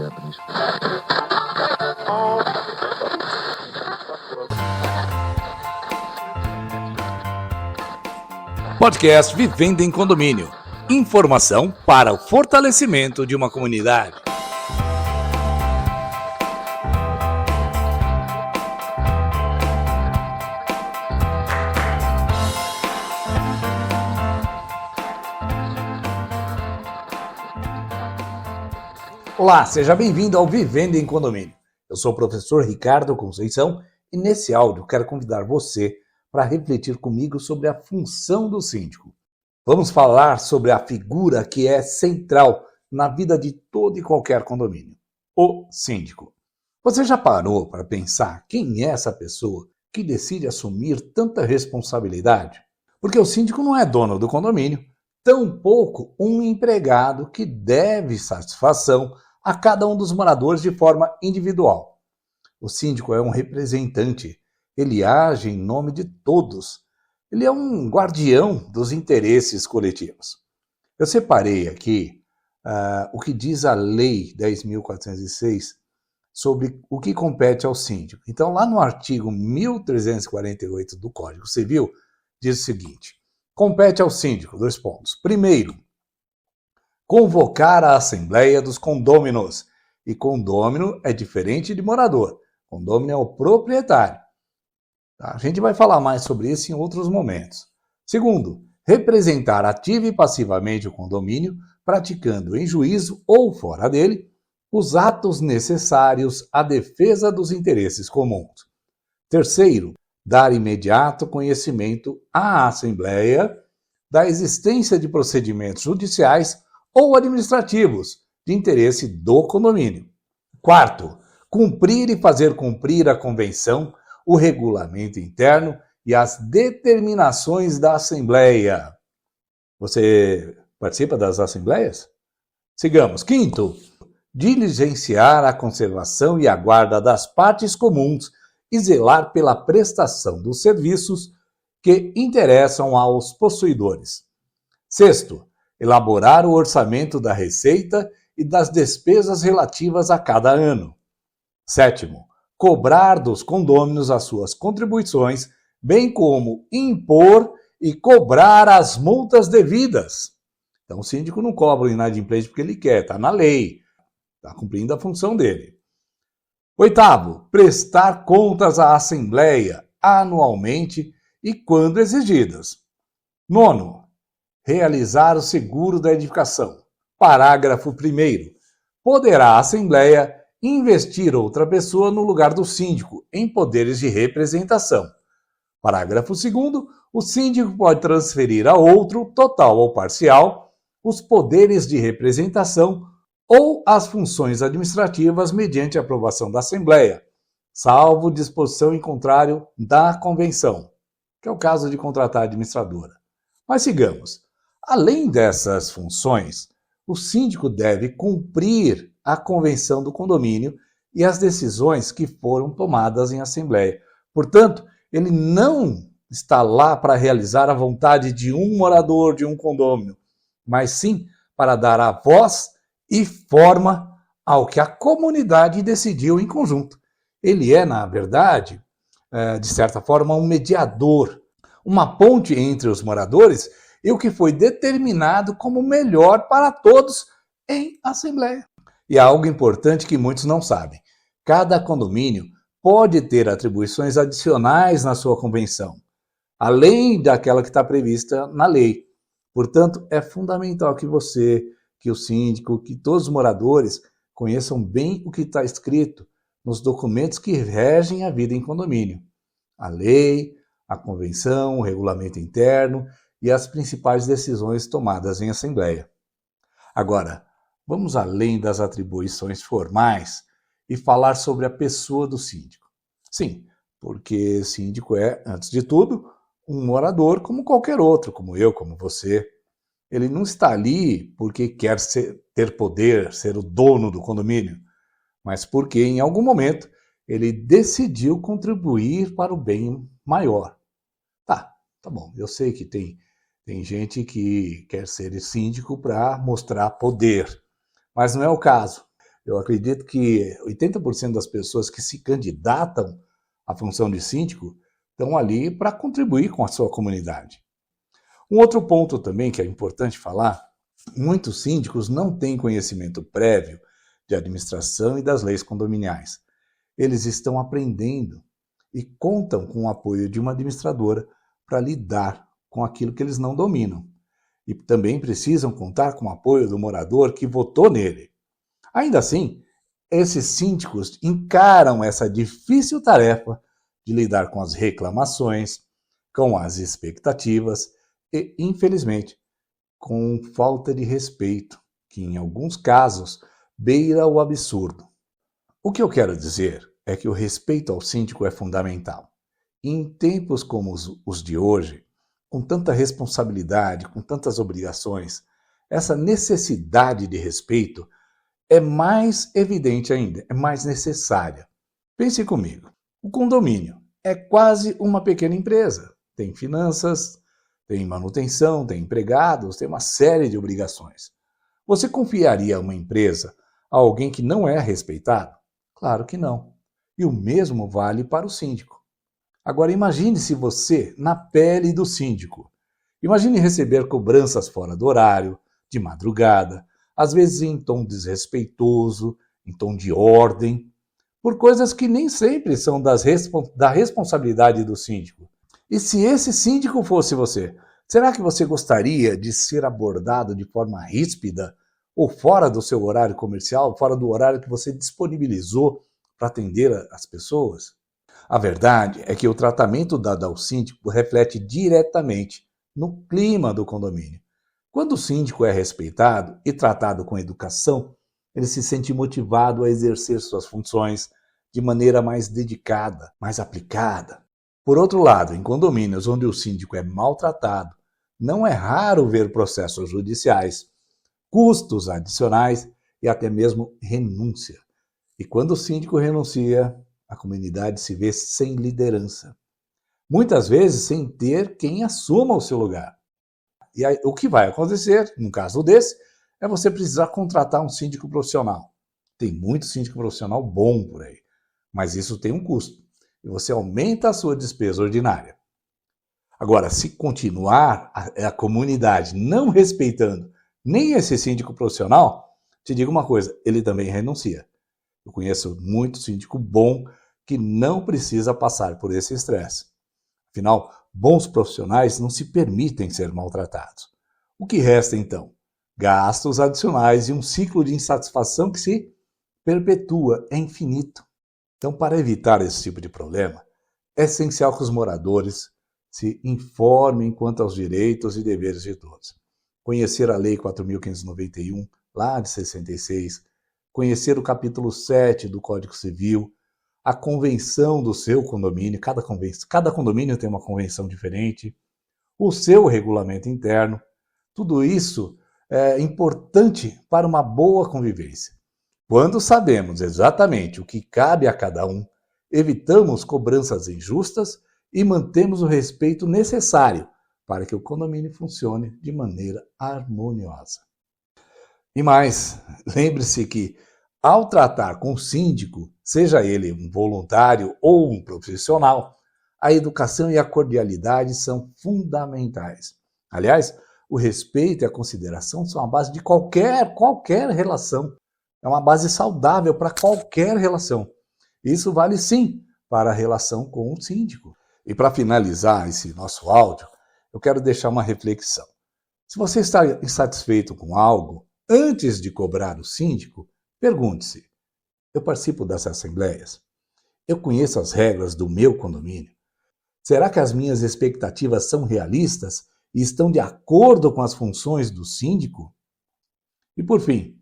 Japanese. Podcast Vivendo em Condomínio. Informação para o fortalecimento de uma comunidade. Olá, seja bem-vindo ao Vivendo em Condomínio. Eu sou o professor Ricardo Conceição e nesse áudio quero convidar você para refletir comigo sobre a função do síndico. Vamos falar sobre a figura que é central na vida de todo e qualquer condomínio, o síndico. Você já parou para pensar quem é essa pessoa que decide assumir tanta responsabilidade? Porque o síndico não é dono do condomínio, tampouco um empregado que deve satisfação a cada um dos moradores de forma individual. O síndico é um representante, ele age em nome de todos. Ele é um guardião dos interesses coletivos. Eu separei aqui o que diz a Lei 10.406 sobre o que compete ao síndico. Então, lá no artigo 1348 do Código Civil, diz o seguinte: compete ao síndico, 2 pontos. Primeiro, convocar a Assembleia dos Condôminos. E condômino é diferente de morador. Condômino é o proprietário. Tá? A gente vai falar mais sobre isso em outros momentos. Segundo, representar ativa e passivamente o condomínio, praticando em juízo ou fora dele os atos necessários à defesa dos interesses comuns. Terceiro, dar imediato conhecimento à Assembleia da existência de procedimentos judiciais ou administrativos de interesse do condomínio. Quarto, cumprir e fazer cumprir a convenção, o regulamento interno e as determinações da Assembleia. Você participa das assembleias? Sigamos. Quinto, diligenciar a conservação e a guarda das partes comuns e zelar pela prestação dos serviços que interessam aos possuidores. Sexto, elaborar o orçamento da receita e das despesas relativas a cada ano. Sétimo, cobrar dos condôminos as suas contribuições, bem como impor e cobrar as multas devidas. Então, o síndico não cobra o inadimplente porque ele quer, está na lei, está cumprindo a função dele. Oitavo, prestar contas à Assembleia anualmente e quando exigidas. Nono, realizar o seguro da edificação. Parágrafo 1º. Poderá a Assembleia investir outra pessoa no lugar do síndico em poderes de representação. Parágrafo 2º. O síndico pode transferir a outro, total ou parcial, os poderes de representação ou as funções administrativas mediante aprovação da Assembleia, salvo disposição em contrário da Convenção, que é o caso de contratar a administradora. Mas sigamos. Além dessas funções, o síndico deve cumprir a convenção do condomínio e as decisões que foram tomadas em assembleia. Portanto, ele não está lá para realizar a vontade de um morador de um condômino, mas sim para dar a voz e forma ao que a comunidade decidiu em conjunto. Ele é, na verdade, de certa forma, um mediador, uma ponte entre os moradores e o que foi determinado como melhor para todos em assembleia. E há algo importante que muitos não sabem. Cada condomínio pode ter atribuições adicionais na sua convenção, além daquela que está prevista na lei. Portanto, é fundamental que você, que o síndico, que todos os moradores conheçam bem o que está escrito nos documentos que regem a vida em condomínio. A lei, a convenção, o regulamento interno e as principais decisões tomadas em assembleia. Agora, vamos além das atribuições formais e falar sobre a pessoa do síndico. Sim, porque síndico é, antes de tudo, um morador como qualquer outro, como eu, como você. Ele não está ali porque quer ter poder, ser o dono do condomínio, mas porque em algum momento ele decidiu contribuir para o bem maior. Tá bom, eu sei que tem gente que quer ser síndico para mostrar poder, mas não é o caso. Eu acredito que 80% das pessoas que se candidatam à função de síndico estão ali para contribuir com a sua comunidade. Um outro ponto também que é importante falar, muitos síndicos não têm conhecimento prévio de administração e das leis condominiais. Eles estão aprendendo e contam com o apoio de uma administradora para lidar com aquilo que eles não dominam. E também precisam contar com o apoio do morador que votou nele. Ainda assim, esses síndicos encaram essa difícil tarefa de lidar com as reclamações, com as expectativas e, infelizmente, com falta de respeito, que em alguns casos beira o absurdo. O que eu quero dizer é que o respeito ao síndico é fundamental. E em tempos como os de hoje, com tanta responsabilidade, com tantas obrigações, essa necessidade de respeito é mais evidente ainda, é mais necessária. Pense comigo, o condomínio é quase uma pequena empresa. Tem finanças, tem manutenção, tem empregados, tem uma série de obrigações. Você confiaria uma empresa a alguém que não é respeitado? Claro que não. E o mesmo vale para o síndico. Agora imagine-se você na pele do síndico. Imagine receber cobranças fora do horário, de madrugada, às vezes em tom desrespeitoso, em tom de ordem, por coisas que nem sempre são da responsabilidade do síndico. E se esse síndico fosse você, será que você gostaria de ser abordado de forma ríspida ou fora do seu horário comercial, fora do horário que você disponibilizou para atender as pessoas? A verdade é que o tratamento dado ao síndico reflete diretamente no clima do condomínio. Quando o síndico é respeitado e tratado com educação, ele se sente motivado a exercer suas funções de maneira mais dedicada, mais aplicada. Por outro lado, em condomínios onde o síndico é maltratado, não é raro ver processos judiciais, custos adicionais e até mesmo renúncia. E quando o síndico renuncia, a comunidade se vê sem liderança. Muitas vezes sem ter quem assuma o seu lugar. E aí, o que vai acontecer, num caso desse, é você precisar contratar um síndico profissional. Tem muito síndico profissional bom por aí, mas isso tem um custo. E você aumenta a sua despesa ordinária. Agora, se continuar a comunidade não respeitando nem esse síndico profissional, te digo uma coisa, ele também renuncia. Eu conheço muito síndico bom que não precisa passar por esse estresse. Afinal, bons profissionais não se permitem ser maltratados. O que resta então? Gastos adicionais e um ciclo de insatisfação que se perpetua, é infinito. Então, para evitar esse tipo de problema, é essencial que os moradores se informem quanto aos direitos e deveres de todos. Conhecer a Lei 4.591, lá de 66, conhecer o capítulo 7 do Código Civil, a convenção do seu condomínio, cada condomínio tem uma convenção diferente, o seu regulamento interno, tudo isso é importante para uma boa convivência. Quando sabemos exatamente o que cabe a cada um, evitamos cobranças injustas e mantemos o respeito necessário para que o condomínio funcione de maneira harmoniosa. E mais, lembre-se que, ao tratar com o síndico, seja ele um voluntário ou um profissional, a educação e a cordialidade são fundamentais. Aliás, o respeito e a consideração são a base de qualquer relação. É uma base saudável para qualquer relação. Isso vale sim para a relação com o síndico. E para finalizar esse nosso áudio, eu quero deixar uma reflexão. Se você está insatisfeito com algo, antes de cobrar o síndico, pergunte-se: eu participo das assembleias? Eu conheço as regras do meu condomínio? Será que as minhas expectativas são realistas e estão de acordo com as funções do síndico? E por fim,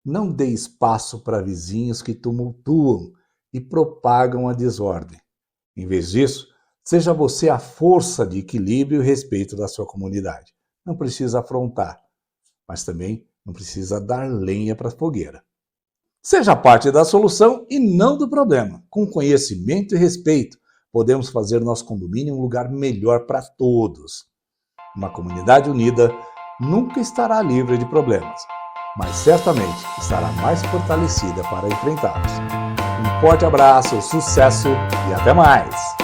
não dê espaço para vizinhos que tumultuam e propagam a desordem. Em vez disso, seja você a força de equilíbrio e respeito da sua comunidade. Não precisa afrontar, mas também não precisa dar lenha para a fogueira. Seja parte da solução e não do problema. Com conhecimento e respeito, podemos fazer nosso condomínio um lugar melhor para todos. Uma comunidade unida nunca estará livre de problemas, mas certamente estará mais fortalecida para enfrentá-los. Um forte abraço, sucesso e até mais!